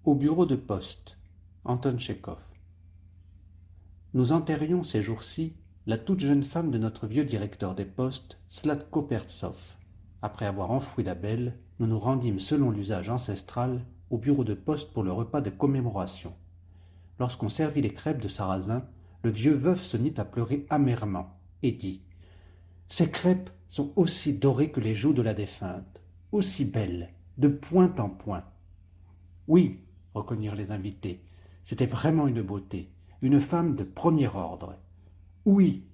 Au bureau de poste, Anton Tchekhov. Nous enterrions ces jours-ci la toute jeune femme de notre vieux directeur des postes, Slatko Pertsov. Après avoir enfoui la belle, nous nous rendîmes selon l'usage ancestral au bureau de poste pour le repas de commémoration. Lorsqu'on servit les crêpes de sarrasin, le vieux veuf se mit à pleurer amèrement et dit « Ces crêpes sont aussi dorées que les joues de la défunte, aussi belles, de point en point. » Oui, reconnurent les invités, c'était vraiment une beauté, une femme de premier ordre. Oui,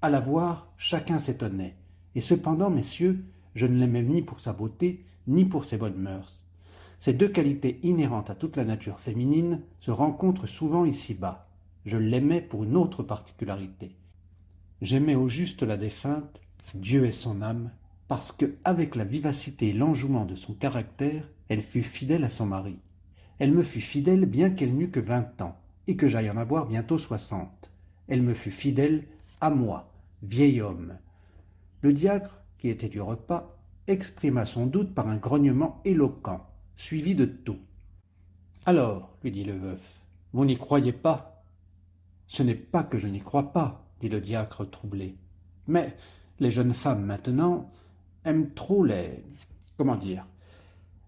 à la voir, chacun s'étonnait, et cependant, messieurs, je ne l'aimais ni pour sa beauté, ni pour ses bonnes mœurs. Ces deux qualités inhérentes à toute la nature féminine se rencontrent souvent ici-bas. Je l'aimais pour une autre particularité. J'aimais au juste la défunte, Dieu et son âme, parce que, avec la vivacité et l'enjouement de son caractère, elle fut fidèle à son mari. Elle me fut fidèle bien qu'elle n'eût que 20 ans, et que j'aille en avoir bientôt 60. Elle me fut fidèle à moi, vieil homme. Le diacre, qui était du repas, exprima son doute par un grognement éloquent, suivi de tout. « Alors, lui dit le veuf, vous n'y croyez pas ?»« Ce n'est pas que je n'y crois pas, dit le diacre troublé. Mais les jeunes femmes maintenant aiment trop les... comment dire,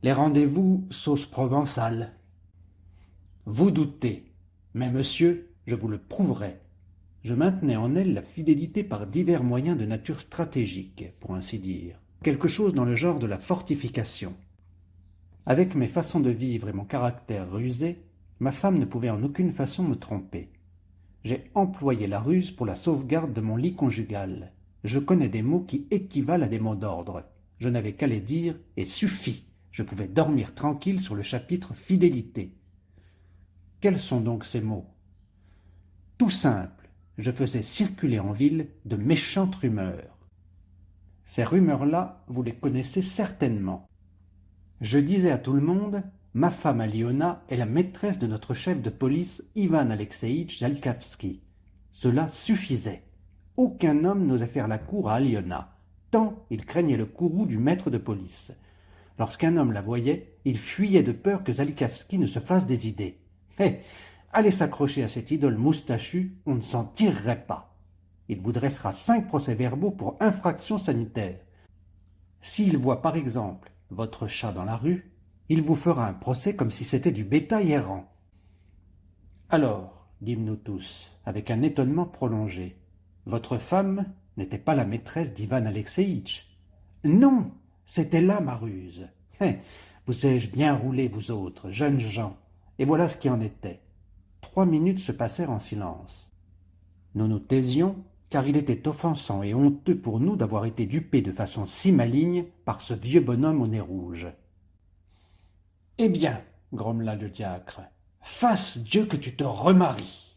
les rendez-vous sauce provençale. Vous doutez, mais monsieur, je vous le prouverai. Je maintenais en elle la fidélité par divers moyens de nature stratégique, pour ainsi dire, quelque chose dans le genre de la fortification. Avec mes façons de vivre et mon caractère rusé, ma femme ne pouvait en aucune façon me tromper. J'ai employé la ruse pour la sauvegarde de mon lit conjugal. Je connais des mots qui équivalent à des mots d'ordre. Je n'avais qu'à les dire et suffit. Je pouvais dormir tranquille sur le chapitre fidélité. Quels sont donc ces mots? Tout simple, je faisais circuler en ville de méchantes rumeurs. Ces rumeurs-là, vous les connaissez certainement. Je disais à tout le monde, ma femme Aliona est la maîtresse de notre chef de police Ivan Alexeïtch Zalkavski. Cela suffisait. Aucun homme n'osait faire la cour à Aliona, tant il craignait le courroux du maître de police. Lorsqu'un homme la voyait, il fuyait de peur que Zalkavski ne se fasse des idées. Allez s'accrocher à cette idole moustachue, on ne s'en tirerait pas. Il vous dressera 5 procès-verbaux pour infraction sanitaire. S'il voit par exemple votre chat dans la rue, il vous fera un procès comme si c'était du bétail errant. Alors, dîmes-nous tous, avec un étonnement prolongé, votre femme n'était pas la maîtresse d'Ivan Alexeïtch. Non, c'était là ma ruse. Vous ai-je bien roulé, vous autres, jeunes gens, et voilà ce qui en était. 3 minutes se passèrent en silence. Nous nous taisions, car il était offensant et honteux pour nous d'avoir été dupés de façon si maligne par ce vieux bonhomme au nez rouge. « Eh bien, grommela le diacre, fasse Dieu que tu te remaries. »